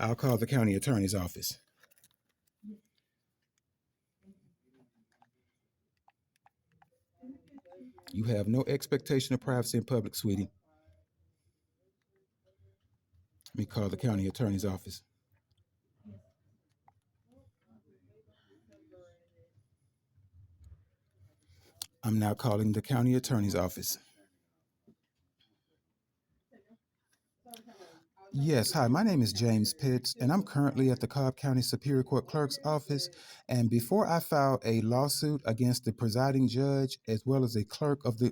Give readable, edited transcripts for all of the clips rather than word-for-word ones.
I'll call the county attorney's office. You have no expectation of privacy in public, sweetie. Let me call the county attorney's office. I'm now calling the county attorney's office. Yes, hi, my name is James Pitts, and I'm currently at the Cobb County Superior Court Clerk's office. And before I file a lawsuit against the presiding judge as well as a clerk of the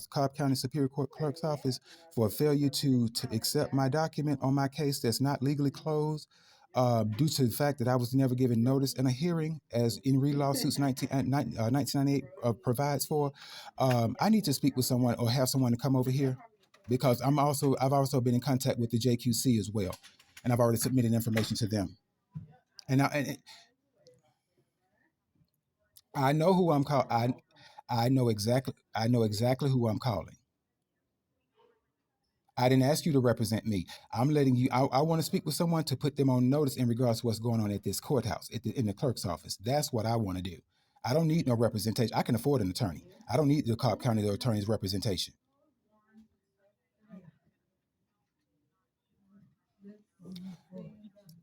Cobb County Superior Court Clerk's office for a failure to accept my document on my case that's not legally closed, due to the fact that I was never given notice in a hearing, as in re lawsuits 1998 provides for, I need to speak with someone or have someone to come over here because I've also been in contact with the JQC as well, and I've already submitted information to them. And I know who I'm call I know exactly who I'm calling. I didn't ask you to represent me. I'm letting you. I want to speak with someone to put them on notice in regards to what's going on at this courthouse, in the clerk's office. That's what I want to do. I don't need no representation. I can afford an attorney. I don't need the Cobb County attorney's representation.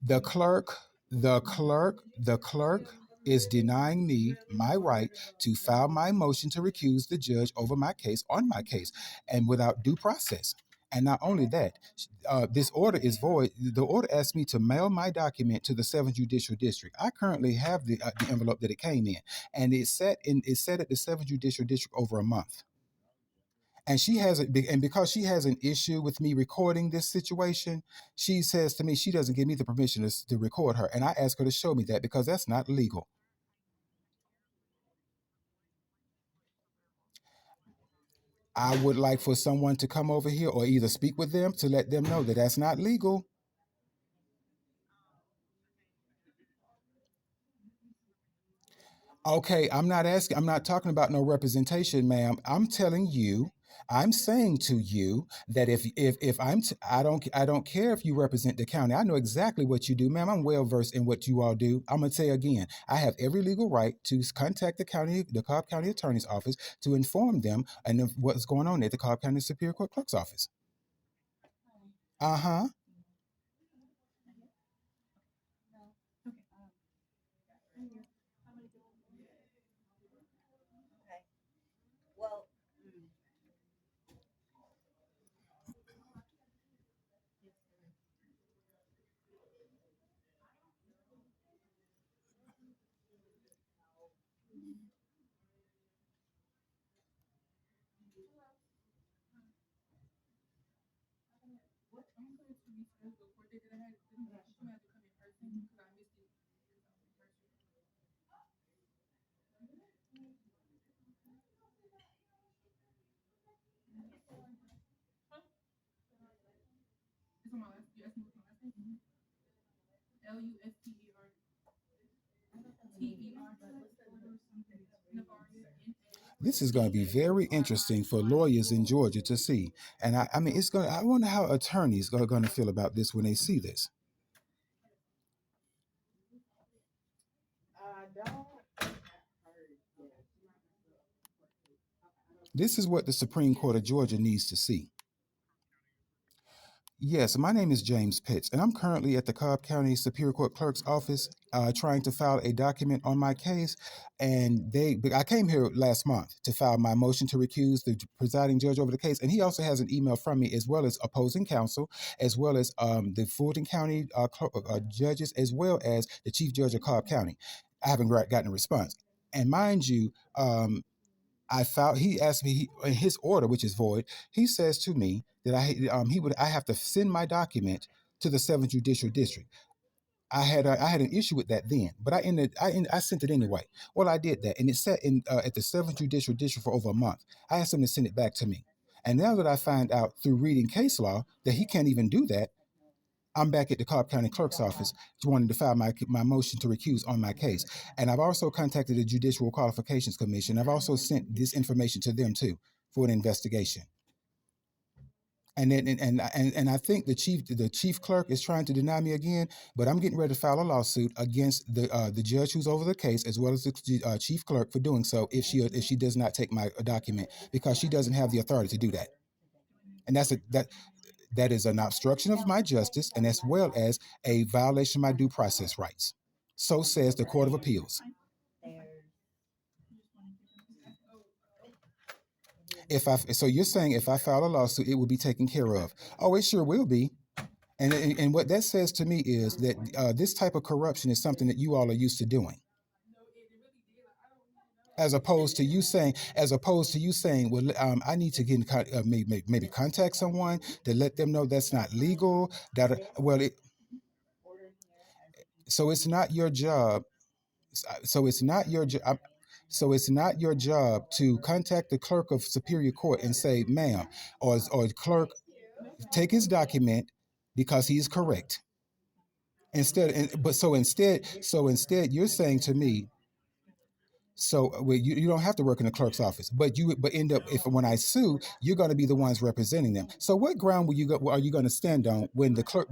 The clerk, the clerk is denying me my right to file my motion to recuse the judge over my case on my case, and without due process. And not only that, this order is void. The order asked me to mail my document to the 7th Judicial District. I currently have the envelope that it came in, and it's set at the 7th Judicial District over a month. And because she has an issue with me recording this situation, she says to me she doesn't give me the permission to record her, and I ask her to show me that because that's not legal. I would like for someone to come over here or either speak with them to let them know that that's not legal. Okay, I'm not talking about no representation, ma'am. I'm saying to you that if I don't care if you represent the county. I know exactly what you do, ma'am. I'm well versed in what you all do. I'm gonna say again, I have every legal right to contact the Cobb County Attorney's office to inform them and of what's going on at the Cobb County Superior Court Clerk's office. Uh-huh. This is going to be very interesting for lawyers in Georgia to see. And I mean, I wonder how attorneys are going to feel about this when they see this. This is what the Supreme Court of Georgia needs to see. Yes, my name is James Pitts, and I'm currently at the Cobb County Superior Court Clerk's office trying to file a document on my case. I came here last month to file my motion to recuse the presiding judge over the case, and he also has an email from me as well as opposing counsel, as well as the Fulton County judges, as well as the Chief Judge of Cobb County. I haven't gotten a response. And mind you, he asked me in his order, which is void. He says to me that I have to send my document to the 7th Judicial District. I had an issue with that then, but I sent it anyway. Well, I did that, and it sat in at the 7th Judicial District for over a month. I asked him to send it back to me, and now that I find out through reading case law that he can't even do that, I'm back at the Cobb County Clerk's office wanting to file my motion to recuse on my case. And I've also contacted the Judicial Qualifications Commission. I've also sent this information to them too for an investigation. And then and I think the chief clerk is trying to deny me again, but I'm getting ready to file a lawsuit against the judge who's over the case as well as the chief clerk for doing so if she does not take my document because she doesn't have the authority to do that. And that is an obstruction of my justice and as well as a violation of my due process rights. So says the Court of Appeals. So you're saying if I file a lawsuit, it will be taken care of? Oh, it sure will be. And what that says to me is that this type of corruption is something that you all are used to doing, as opposed to you saying, well, I need to get in maybe contact someone to let them know that's not legal. So it's not your job. So it's not your job. So it's not your job to contact the clerk of Superior Court and say, ma'am, or clerk, take his document because he is correct. Instead, you're saying to me, you don't have to work in the clerk's office, but end up if when I sue, you're going to be the ones representing them. So what ground are you going to stand on when the Court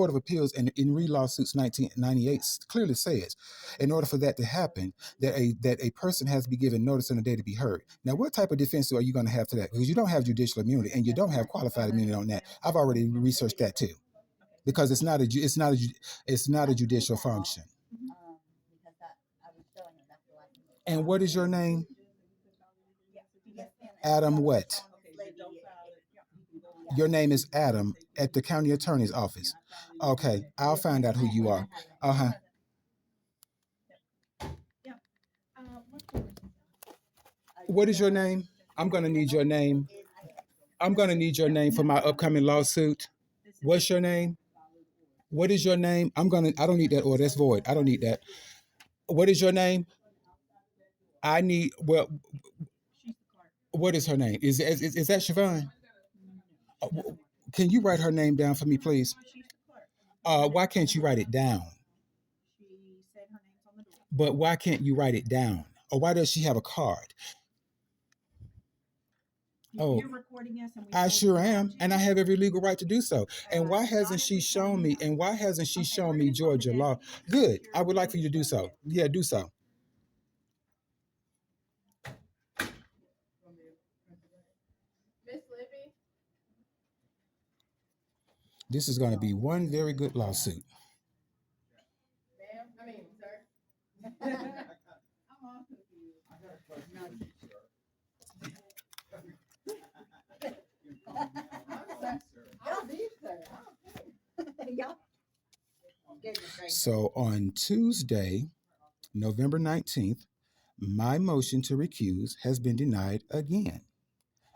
of Appeals in Re Lawsuits 1998 clearly says, in order for that to happen, that a person has to be given notice and a day to be heard. Now, what type of defense are you going to have to that? Because you don't have judicial immunity and you don't have qualified immunity on that. I've already researched that too, because it's not a judicial function. And what is your name? Adam what? Your name is Adam at the county attorney's office. Okay, I'll find out who you are. Uh-huh. What is your name? I'm going to need your name. I'm going to need your name for my upcoming lawsuit. What's your name? What is your name? I don't need that order. That's void. I don't need that. What is your name? What is her name? Is that Siobhan? Can you write her name down for me, please? Why can't you write it down? But why can't you write it down? Or why does she have a card? Oh, I sure am, and I have every legal right to do so. And why hasn't she shown me? And why hasn't she shown me Georgia law? Good. I would like for you to do so. Yeah, do so. This is going to be one very good lawsuit. So on Tuesday, November 19th, my motion to recuse has been denied again.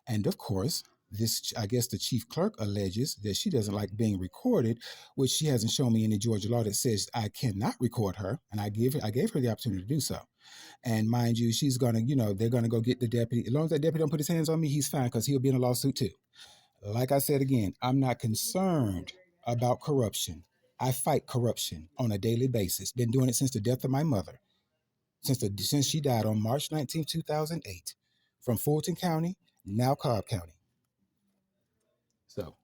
And of course, I guess the chief clerk alleges that she doesn't like being recorded, which she hasn't shown me any Georgia law that says I cannot record her. And I gave her the opportunity to do so. And mind you, she's gonna, they're gonna go get the deputy. As long as that deputy don't put his hands on me, he's fine because he'll be in a lawsuit too. Like I said again, I'm not concerned about corruption. I fight corruption on a daily basis. Been doing it since the death of my mother, since she died on March 19, 2008, from Fulton County, now Cobb County. So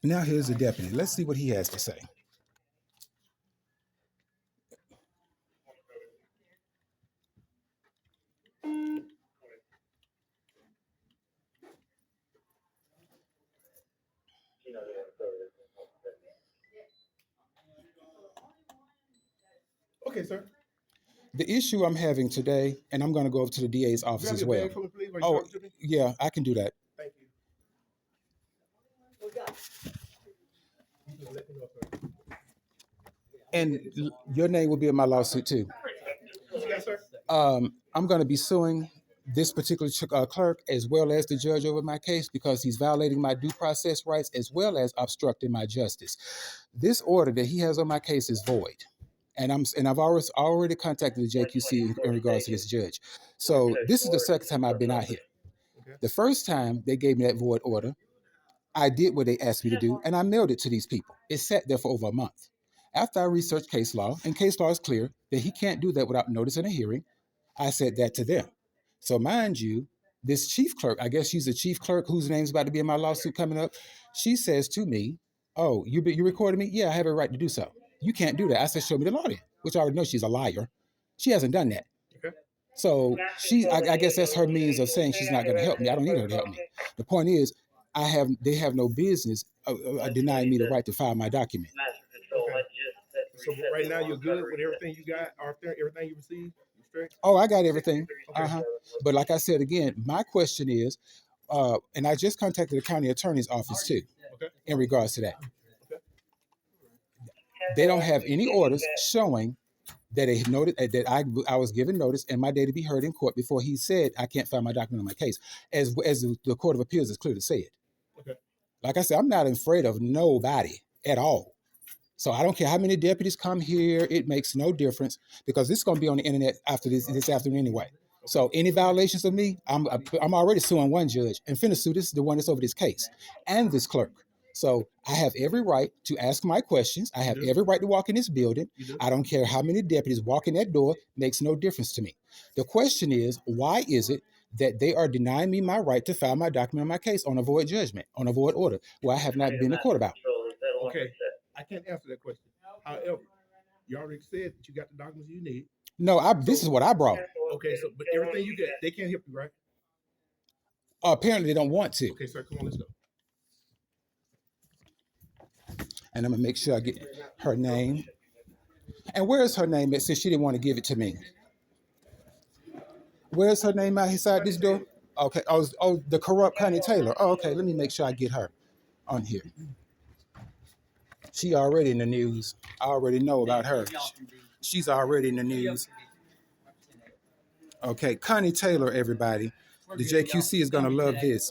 now here's the deputy. Let's see what he has to say. Okay, sir. The issue I'm having today, and I'm going to go over to the DA's office as well. Oh, yeah, I can do that. Thank you. And your name will be in my lawsuit too. Yes, sir. I'm going to be suing this particular clerk as well as the judge over my case because he's violating my due process rights as well as obstructing my justice. This order that he has on my case is void. And I've already contacted the JQC in regards to this judge. So this is the second time I've been out here. The first time they gave me that void order, I did what they asked me to do, and I mailed it to these people. It sat there for over a month. After I researched case law, and case law is clear that he can't do that without notice and a hearing, I said that to them. So mind you, this chief clerk, I guess she's a chief clerk whose name's about to be in my lawsuit coming up. She says to me, "Oh, you recorded me? Yeah, I have a right to do so. You can't do that." I said, "Show me the law then," which I already know she's a liar. She hasn't done that. Okay. So I guess that's her means of saying she's not going to help me. I don't need her to help me. The point is, they have no business denying me the right to file my document. Okay. So right now you're good with everything you got, everything you received? You straight? Oh, I got everything. Okay. But like I said again, my question is, and I just contacted the county attorney's office too, Okay. in regards to that. Okay. They don't have any orders showing that they noted that I was given notice and my day to be heard in court before he said I can't file my document on my case, as the Court of Appeals has clearly said. Okay. Like I said, I'm not afraid of nobody at all. So I don't care how many deputies come here. It makes no difference because this is going to be on the internet after this afternoon anyway. So any violations of me, I'm already suing one judge and finna sue the one that's over this case and this clerk. So I have every right to ask my questions. I have every right to walk in this building. I don't care how many deputies walk in that door. Makes no difference to me. The question is, why is it that they are denying me my right to file my document on my case on a void judgment, on a void order, where I have not been to court about? Okay. I can't answer that question. However, you already said that you got the documents you need. No, this is what I brought. Okay, so but everything you get, they can't help you, right? Apparently they don't want to. Okay, sir, come on, let's go. And I'm gonna make sure I get her name. And where's her name at, since she didn't want to give it to me? Where's her name out inside this door? Okay. Oh, the corrupt Connie Taylor. Oh, okay. Let me make sure I get her on here. She already in the news. I already know about her. She's already in the news. Okay, Connie Taylor, everybody. The JQC is gonna love this.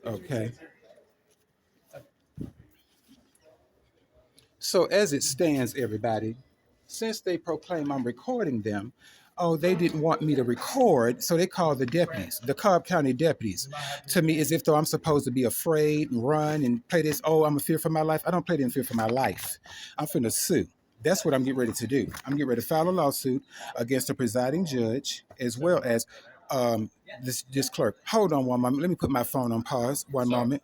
Okay. So as it stands, everybody, since they proclaim I'm recording them, oh, they didn't want me to record, so they called the deputies, the Cobb County deputies, to me as if though I'm supposed to be afraid and run and play this, oh, I'm a fear for my life. I don't play this in fear for my life. I'm finna sue. That's what I'm getting ready to do. I'm getting ready to file a lawsuit against the presiding judge as well as this clerk. Hold on one moment. Let me put my phone on pause. One moment.